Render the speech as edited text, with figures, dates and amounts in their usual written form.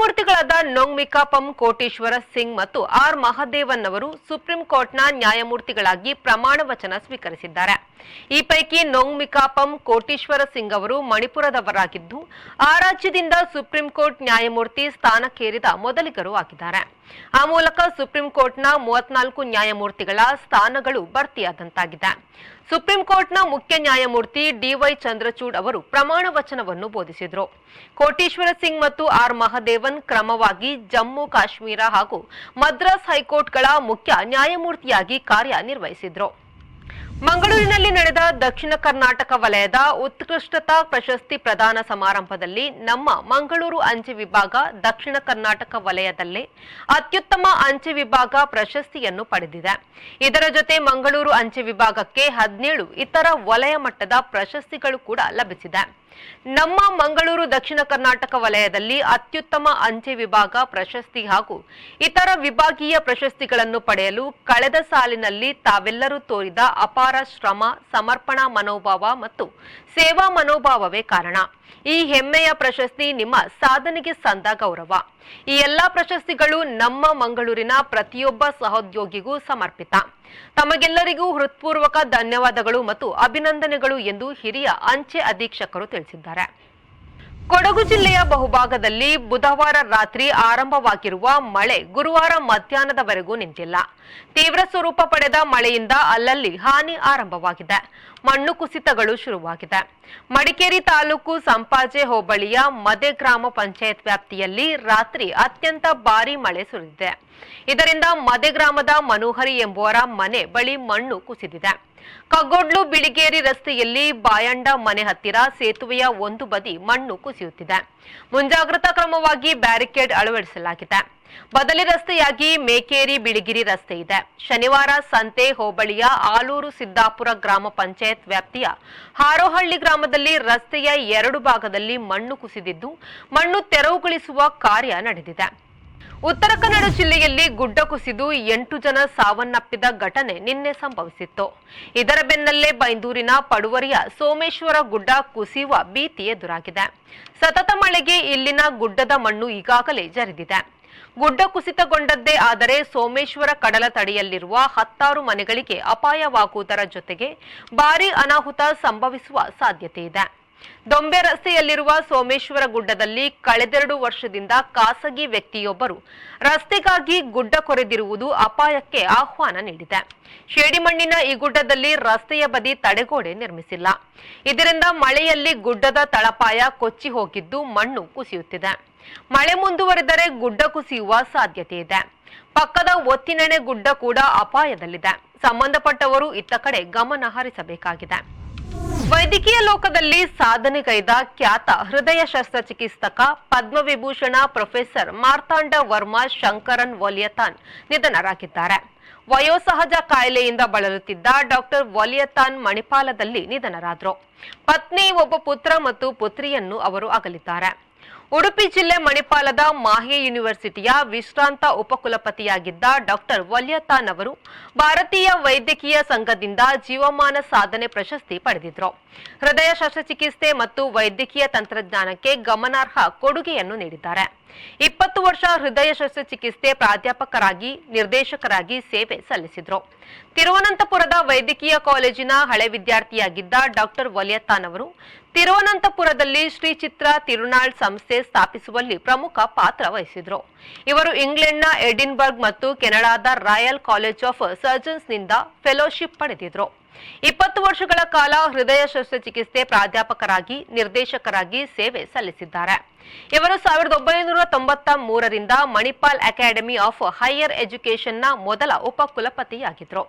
ನ್ಯಾಯಮೂರ್ತಿಗಳಾದ ನೊಂಗ್ಮಿಕಾಪಂ ಕೋಟೇಶ್ವರ ಸಿಂಗ್ ಮತ್ತು ಆರ್ ಮಹದೇವನ್ ಅವರು ಸುಪ್ರೀಂ ಕೋರ್ಟ್ನ ನ್ಯಾಯಮೂರ್ತಿಗಳಾಗಿ ಪ್ರಮಾಣ ವಚನ ಸ್ವೀಕರಿಸಿದ್ದಾರೆ. ಈ ಪೈಕಿ ನೊಂಗ್ಮಿಕಾಪಂ ಕೋಟೇಶ್ವರ ಸಿಂಗ್ ಅವರು ಮಣಿಪುರದವರಾಗಿದ್ದು, ಆ ರಾಜ್ಯದಿಂದ ಸುಪ್ರೀಂ ಕೋರ್ಟ್ ನ್ಯಾಯಮೂರ್ತಿ ಸ್ಥಾನಕ್ಕೇರಿದ ಮೊದಲಿಗರು ಆಗಿದ್ದಾರೆ. ಆ ಮೂಲಕ ಸುಪ್ರೀಂ ಕೋರ್ಟ್ನ 34 ನ್ಯಾಯಮೂರ್ತಿಗಳ ಸ್ಥಾನಗಳು ಭರ್ತಿಯಾದಂತಾಗಿದೆ. ಸುಪ್ರೀಂ ಕೋರ್ಟ್ನ ಮುಖ್ಯ ನ್ಯಾಯಮೂರ್ತಿ ಡಿವೈ ಚಂದ್ರಚೂಡ್ ಅವರು ಪ್ರಮಾಣ ವಚನವನ್ನು ಬೋಧಿಸಿದರು. ಕೋಟೇಶ್ವರ ಸಿಂಗ್ ಮತ್ತು ಆರ್ ಮಹದೇವನ್ ಕ್ರಮವಾಗಿ ಜಮ್ಮು ಕಾಶ್ಮೀರ ಹಾಗೂ ಮದ್ರಾಸ್ ಹೈಕೋರ್ಟ್ಗಳ ಮುಖ್ಯ ನ್ಯಾಯಮೂರ್ತಿಯಾಗಿ ಕಾರ್ಯನಿರ್ವಹಿಸಿದರು. ಮಂಗಳೂರಿನಲ್ಲಿ ನಡೆದ ದಕ್ಷಿಣ ಕರ್ನಾಟಕ ವಲಯದ ಉತ್ಕೃಷ್ಟತಾ ಪ್ರಶಸ್ತಿ ಪ್ರದಾನ ಸಮಾರಂಭದಲ್ಲಿ ನಮ್ಮ ಮಂಗಳೂರು ಅಂಚೆ ವಿಭಾಗ ದಕ್ಷಿಣ ಕರ್ನಾಟಕ ವಲಯದಲ್ಲೇ ಅತ್ಯುತ್ತಮ ಅಂಚೆ ವಿಭಾಗ ಪ್ರಶಸ್ತಿಯನ್ನು ಪಡೆದಿದೆ. ಇದರ ಜೊತೆ ಮಂಗಳೂರು ಅಂಚೆ ವಿಭಾಗಕ್ಕೆ 17 ಇತರ ವಲಯ ಮಟ್ಟದ ಪ್ರಶಸ್ತಿಗಳು ಕೂಡ ಲಭಿಸಿದೆ. ನಮ್ಮ ಮಂಗಳೂರು ದಕ್ಷಿಣ ಕರ್ನಾಟಕ ವಲಯದಲ್ಲಿ ಅತ್ಯುತ್ತಮ ಅಂಚೆ ವಿಭಾಗ ಪ್ರಶಸ್ತಿ ಹಾಗೂ ಇತರ ವಿಭಾಗೀಯ ಪ್ರಶಸ್ತಿಗಳನ್ನು ಪಡೆಯಲು ಕಳೆದ ಸಾಲಿನಲ್ಲಿ ತಾವೆಲ್ಲರೂ ತೋರಿದ ಅಪಾರ ಶ್ರಮ, ಸಮರ್ಪಣಾ ಮನೋಭಾವ ಮತ್ತು ಸೇವಾ ಮನೋಭಾವವೇ ಕಾರಣ. ಈ ಹೆಮ್ಮೆಯ ಪ್ರಶಸ್ತಿ ನಿಮ್ಮ ಸಾಧನೆಗೆ ಸಂದ ಗೌರವ. ಈ ಎಲ್ಲಾ ಪ್ರಶಸ್ತಿಗಳು ನಮ್ಮ ಮಂಗಳೂರಿನ ಪ್ರತಿಯೊಬ್ಬ ಸಹೋದ್ಯೋಗಿಗೂ ಸಮರ್ಪಿತ. ತಮಗೆಲ್ಲರಿಗೂ ಹೃತ್ಪೂರ್ವಕ ಧನ್ಯವಾದಗಳು ಮತ್ತು ಅಭಿನಂದನೆಗಳು ಎಂದು ಹಿರಿಯ ಅಂಚೆ ಅಧೀಕ್ಷಕರು ತಿಳಿಸಿದ್ದಾರೆ. ಕೊಡಗು ಜಿಲ್ಲೆಯ ಬಹುಭಾಗದಲ್ಲಿ ಬುಧವಾರ ರಾತ್ರಿ ಆರಂಭವಾಗಿರುವ ಮಳೆ ಗುರುವಾರ ಮಧ್ಯಾಹ್ನದವರೆಗೂ ನಿಂತಿಲ್ಲ. ತೀವ್ರ ಸ್ವರೂಪ ಪಡೆದ ಮಳೆಯಿಂದ ಅಲ್ಲಲ್ಲಿ ಹಾನಿ ಆರಂಭವಾಗಿದೆ. ಮಣ್ಣು ಕುಸಿತಗಳು ಶುರುವಾಗಿದೆ. ಮಡಿಕೇರಿ ತಾಲೂಕು ಸಂಪಾಜೆ ಹೋಬಳಿಯ ಮದೆ ಗ್ರಾಮ ಪಂಚಾಯತ್ ವ್ಯಾಪ್ತಿಯಲ್ಲಿ ರಾತ್ರಿ ಅತ್ಯಂತ ಭಾರೀ ಮಳೆ ಸುರಿದಿದೆ. ಇದರಿಂದ ಮದೆ ಗ್ರಾಮದ ಮನೋಹರಿ ಎಂಬುವರ ಮನೆ ಬಳಿ ಮಣ್ಣು ಕುಸಿದಿದೆ. ಕಗ್ಗೊಡ್ಲು ಬಿಳಿಗೇರಿ ರಸ್ತೆಯಲ್ಲಿ ಬಾಯಂಡ ಮನೆ ಹತ್ತಿರ ಸೇತುವೆಯ ಒಂದು ಬದಿ ಮಣ್ಣು ಕುಸಿಯುತ್ತಿದೆ. ಮುಂಜಾಗ್ರತಾ ಕ್ರಮವಾಗಿ ಬ್ಯಾರಿಕೇಡ್ ಅಳವಡಿಸಲಾಗಿದೆ. ಬದಲಿ ರಸ್ತೆಯಾಗಿ ಮೇಕೇರಿ ಬಿಳಿಗಿರಿ ರಸ್ತೆ ಇದೆ. ಶನಿವಾರ ಸಂತೆ ಹೋಬಳಿಯ ಆಲೂರು ಸಿದ್ದಾಪುರ ಗ್ರಾಮ ಪಂಚಾಯತ್ ವ್ಯಾಪ್ತಿಯ ಹಾರೋಹಳ್ಳಿ ಗ್ರಾಮದಲ್ಲಿ ರಸ್ತೆಯ 2 ಭಾಗದಲ್ಲಿ ಮಣ್ಣು ಕುಸಿದಿದ್ದು, ಮಣ್ಣು ತೆರವುಗೊಳಿಸುವ ಕಾರ್ಯ ನಡೆದಿದೆ. ಉತ್ತರ ಕನ್ನಡ ಜಿಲ್ಲೆಯಲ್ಲಿ ಗುಡ್ಡ ಕುಸಿದು 8 ಜನ ಸಾವನ್ನಪ್ಪಿದ ಘಟನೆ ನಿನ್ನೆ ಸಂಭವಿಸಿತ್ತು. ಇದರ ಬೆನ್ನಲ್ಲೇ ಬೈಂದೂರಿನ ಪಡುವರಿಯ ಸೋಮೇಶ್ವರ ಗುಡ್ಡ ಕುಸಿಯುವ ಭೀತಿ ಎದುರಾಗಿದೆ. ಸತತ ಮಳೆಗೆ ಇಲ್ಲಿನ ಗುಡ್ಡದ ಮಣ್ಣು ಈಗಾಗಲೇ ಜರಿದಿದೆ. ಗುಡ್ಡ ಕುಸಿತಗೊಂಡದ್ದೇ ಆದರೆ ಸೋಮೇಶ್ವರ ಕಡಲ ತಡಿಯಲ್ಲಿರುವ 10 ಮನೆಗಳಿಗೆ ಅಪಾಯವಾಗುವುದರ ಜೊತೆಗೆ ಭಾರೀ ಅನಾಹುತ ಸಂಭವಿಸುವ ಸಾಧ್ಯತೆ ಇದೆ. ದೊಂಬೆ ರಸ್ತೆಯಲ್ಲಿರುವ ಸೋಮೇಶ್ವರ ಗುಡ್ಡದಲ್ಲಿ ಕಳೆದೆರಡು ವರ್ಷದಿಂದ ಖಾಸಗಿ ವ್ಯಕ್ತಿಯೊಬ್ಬರು ರಸ್ತೆಗಾಗಿ ಗುಡ್ಡ ಕೊರೆದಿರುವುದು ಅಪಾಯಕ್ಕೆ ಆಹ್ವಾನ ನೀಡಿದೆ. ಶೇಡಿಮಣ್ಣಿನ ಈ ಗುಡ್ಡದಲ್ಲಿ ರಸ್ತೆಯ ಬದಿ ತಡೆಗೋಡೆ ನಿರ್ಮಿಸಿಲ್ಲ. ಇದರಿಂದ ಮಳೆಯಲ್ಲಿ ಗುಡ್ಡದ ತಳಪಾಯ ಕೊಚ್ಚಿ ಹೋಗಿದ್ದು ಮಣ್ಣು ಕುಸಿಯುತ್ತಿದೆ. ಮಳೆ ಮುಂದುವರೆದರೆ ಗುಡ್ಡ ಕುಸಿಯುವ ಸಾಧ್ಯತೆ ಇದೆ. ಪಕ್ಕದ ಒತ್ತಿನೆಣೆ ಗುಡ್ಡ ಕೂಡ ಅಪಾಯದಲ್ಲಿದೆ. ಸಂಬಂಧಪಟ್ಟವರು ಇತ್ತ ಕಡೆ ಗಮನ ಹರಿಸಬೇಕಾಗಿದೆ. ವೈದ್ಯಕೀಯ ಲೋಕದಲ್ಲಿ ಸಾಧನೆಗೈದ ಖ್ಯಾತ ಹೃದಯ ಶಸ್ತ್ರಚಿಕಿತ್ಸಕ ಪದ್ಮವಿಭೂಷಣ ಪ್ರೊಫೆಸರ್ ಮಾರ್ತಾಂಡ ವರ್ಮಾ ಶಂಕರನ್ ವಲಿಯತಾನ್ ನಿಧನರಾಗಿದ್ದಾರೆ. ವಯೋಸಹಜ ಕಾಯಿಲೆಯಿಂದ ಬಳಲುತ್ತಿದ್ದ ಡಾಕ್ಟರ್ ವಲಿಯತಾನ್ ಮಣಿಪಾಲದಲ್ಲಿ ನಿಧನರಾದರು. ಪತ್ನಿ, ಒಬ್ಬ ಪುತ್ರ ಮತ್ತು ಪುತ್ರಿಯನ್ನು ಅವರು ಅಗಲಿದ್ದಾರೆ. ಉಡುಪಿ ಜಿಲ್ಲೆ ಮಣಿಪಾಲದ ಮಾಹೆ ಯೂನಿವರ್ಸಿಟಿಯ ವಿಶ್ರಾಂತ ಉಪಕುಲಪತಿಯಾಗಿದ್ದ ಡಾಕ್ಟರ್ ವಲಿಯತಾನ್ ಅವರು ಭಾರತೀಯ ವೈದ್ಯಕೀಯ ಸಂಘದಿಂದ ಜೀವಮಾನ ಸಾಧನೆ ಪ್ರಶಸ್ತಿ ಪಡೆದಿದ್ರು. ಹೃದಯ ಶಸ್ತ್ರಚಿಕಿತ್ಸೆ ಮತ್ತು ವೈದ್ಯಕೀಯ ತಂತ್ರಜ್ಞಾನಕ್ಕೆ ಗಮನಾರ್ಹ ಕೊಡುಗೆಯನ್ನು ನೀಡಿದ್ದಾರೆ. 20 ವರ್ಷ ಹೃದಯ ಶಸ್ತ್ರಚಿಕಿತ್ಸೆ ಪ್ರಾಧ್ಯಾಪಕರಾಗಿ, ನಿರ್ದೇಶಕರಾಗಿ ಸೇವೆ ಸಲ್ಲಿಸಿದ್ರು. ತಿರುವನಂತಪುರದ ವೈದ್ಯಕೀಯ ಕಾಲೇಜಿನ ಹಳೆ ವಿದ್ಯಾರ್ಥಿಯಾಗಿದ್ದ ಡಾಕ್ಟರ್ ವಲಿಯತಾನ್ ಅವರು ತಿರುವನಂತಪುರದಲ್ಲಿ ಶ್ರೀ ಚಿತ್ರ ತಿರುನಾಳ್ ಸಂಸ್ಥೆ ಸ್ಥಾಪಿಸುವಲ್ಲಿ ಪ್ರಮುಖ ಪಾತ್ರ ವಹಿಸಿದ್ರು. ಇವರು ಇಂಗ್ಲೆಂಡ್ನ ಎಡಿನ್ಬರ್ಗ್ ಮತ್ತು ಕೆನಡಾದ ರಾಯಲ್ ಕಾಲೇಜ್ ಆಫ್ ಸರ್ಜನ್ಸ್ನಿಂದ ಫೆಲೋಶಿಪ್ ಪಡೆದಿದ್ರು. 20 ವರ್ಷಗಳ ಕಾಲ ಹೃದಯ ಶಸ್ತ್ರಚಿಕಿತ್ಸೆ ಪ್ರಾಧ್ಯಾಪಕರಾಗಿ, ನಿರ್ದೇಶಕರಾಗಿ ಸೇವೆ ಸಲ್ಲಿಸಿದ್ದಾರೆ. ಇವರು 1993ರಿಂದ ಮಣಿಪಾಲ್ ಅಕಾಡೆಮಿ ಆಫ್ ಹೈಯರ್ ಎಜುಕೇಷನ್ನ ಮೊದಲ ಉಪಕುಲಪತಿಯಾಗಿದ್ರು.